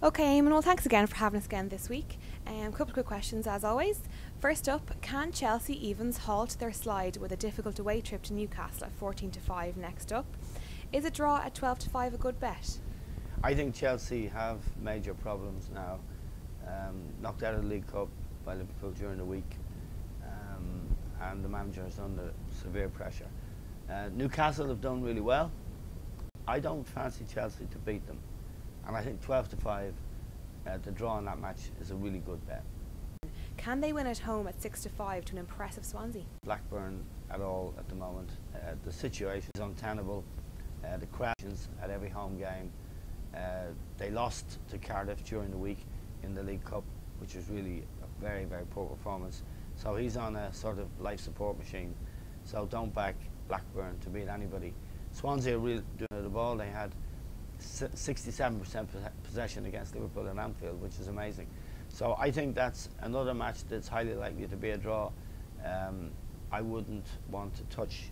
Okay, Eamon, well, thanks again for having us again this week. A couple of quick questions as always. First up, can Chelsea Evans halt their slide with a difficult away trip to Newcastle at 14-5 next up? Is a draw at 12-5 a good bet? I think Chelsea have major problems now. Knocked out of the League Cup by Liverpool during the week, and the manager is under severe pressure. Newcastle have done really well. I don't fancy Chelsea to beat them, and I think 12-5, the draw in that match is a really good bet. Can they win at home at 6-5 to an impressive Swansea? Blackburn at all at the moment. The situation is untenable. The crowds at every home game. They lost to Cardiff during the week in the League Cup, which was really a very, very poor performance. So he's on a sort of life support machine. So don't back Blackburn to beat anybody. Swansea are really doing the ball. They had 67% possession against Liverpool in Anfield, which is amazing. So I think that's another match that's highly likely to be a draw. I wouldn't want to touch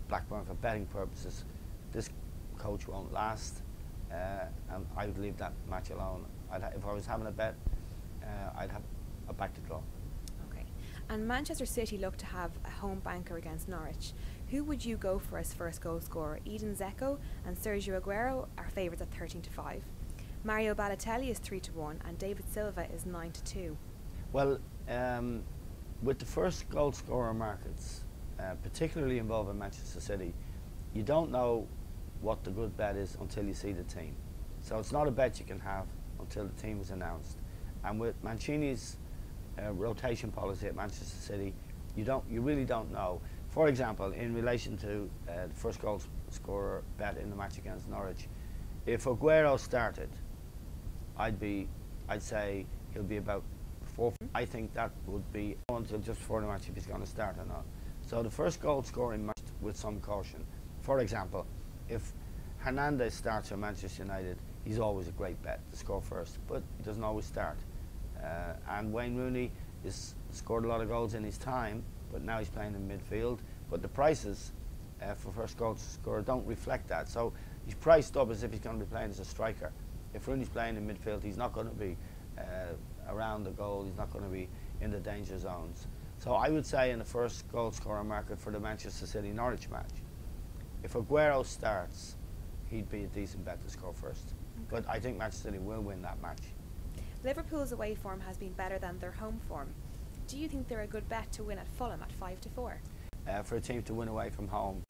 Blackburn for betting purposes. This coach won't last, and I would leave that match alone. If I was having a bet, I'd have a back to draw. Okay. And Manchester City look to have a home banker against Norwich. Who would you go for as first goal scorer? Edin Dzeko and Sergio Aguero are favourites at 13-5. Mario Balotelli is 3-1 and David Silva is 9-2. Well, with the first goal scorer markets, particularly involving Manchester City, you don't know what the good bet is until you see the team. So it's not a bet you can have until the team is announced. And with Mancini's rotation policy at Manchester City, you really don't know. For example, in relation to the first goal scorer bet in the match against Norwich, if Aguero started, I'd say he'll be about 4. I think that would be until just before the match if he's going to start or not. So the first goal scoring match with some caution. For example, if Hernandez starts for Manchester United, he's always a great bet to score first, but he doesn't always start. And Wayne Rooney has scored a lot of goals in his time, but now he's playing in midfield. But the prices for first goal scorer don't reflect that. So he's priced up as if he's going to be playing as a striker. If Rooney's playing in midfield, he's not going to be around the goal. He's not going to be in the danger zones. So I would say in the first goal scorer market for the Manchester City Norwich match, if Aguero starts, he'd be a decent bet to score first. But I think Manchester City will win that match. Liverpool's away form has been better than their home form. Do you think they're a good bet to win at Fulham at 5-4? For a team to win away from home.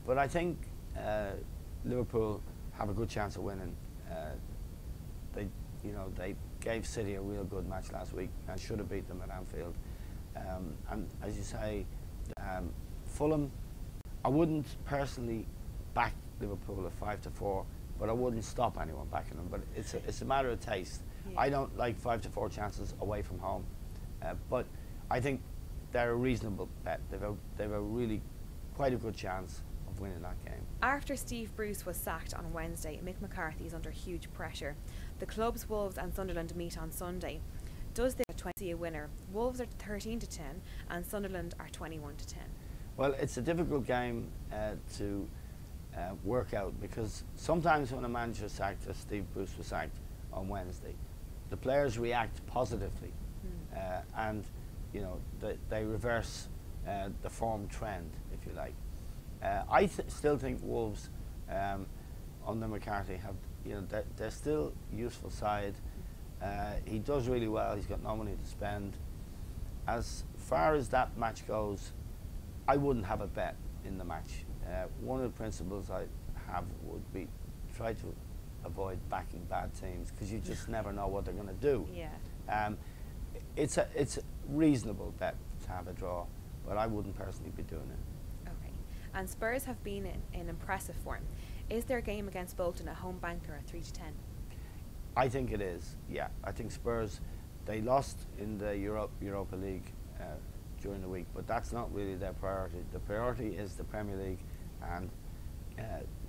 But I think Liverpool have a good chance of winning. They gave City a real good match last week and should have beat them at Anfield. And as you say, Fulham, I wouldn't personally back Liverpool at 5-4, but I wouldn't stop anyone backing them. But it's a matter of taste. Yeah. I don't like 5-4 chances away from home, but I think they're a reasonable bet. They've a really quite a good chance of winning that game. After Steve Bruce was sacked on Wednesday, Mick McCarthy is under huge pressure. The clubs Wolves and Sunderland meet on Sunday. Does the 20 a winner? Wolves are 13-10 and Sunderland are 21-10. Well, it's a difficult game to work out, because sometimes when a manager is sacked, as Steve Bruce was sacked on Wednesday, the players react positively, and they reverse the form trend, if you like. I still think Wolves under McCarthy have, they're still useful side. He does really well. He's got no money to spend. As far as that match goes, I wouldn't have a bet in the match. One of the principles I have would be try to avoid backing bad teams, because you just never know what they're going to do. Yeah. It's a reasonable bet to have a draw, but I wouldn't personally be doing it. Okay. And Spurs have been in impressive form. Is their game against Bolton a home banker at 3-10? I think it is. Yeah, I think Spurs, they lost in the Europa League during the week, but that's not really their priority. The priority is the Premier League, and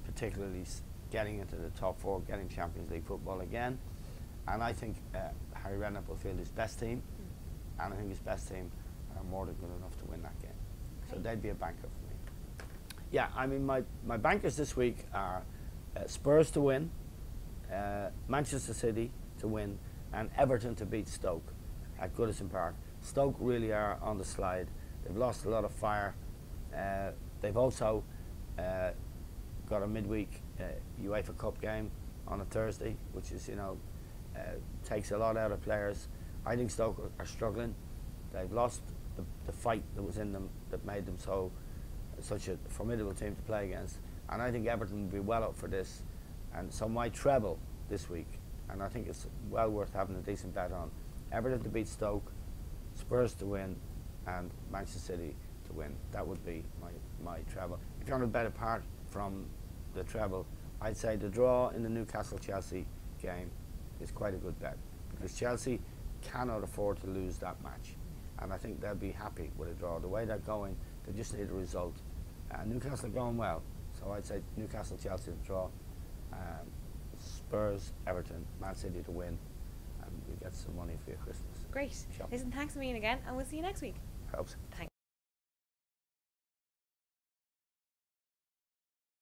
particularly getting into the top 4, getting Champions League football again. And I think Harry Redknapp will field his best team, and I think his best team are more than good enough to win that game. Okay. So they'd be a banker for me. Yeah, I mean, my bankers this week are Spurs to win, Manchester City to win, and Everton to beat Stoke at Goodison Park. Stoke really are on the slide. They've lost a lot of fire. They've also got a midweek UEFA Cup game on a Thursday, which is, takes a lot out of players. I think Stoke are struggling. They've lost the fight that was in them that made them such a formidable team to play against. And I think Everton will be well up for this. And so my treble this week, and I think it's well worth having a decent bet on, Everton to beat Stoke, Spurs to win, and Manchester City to win. That would be my treble. If you want to bet apart from the treble, I'd say the draw in the Newcastle-Chelsea game is quite a good bet, because Chelsea cannot afford to lose that match, and I think they'll be happy with a draw. The way they're going, they just need a result. Newcastle are going well, so I'd say Newcastle-Chelsea to draw, Spurs, Everton, Man City to win, and you get some money for your Christmas. Great. Shop. Listen, thanks a million again, and we'll see you next week. Helps. Thanks.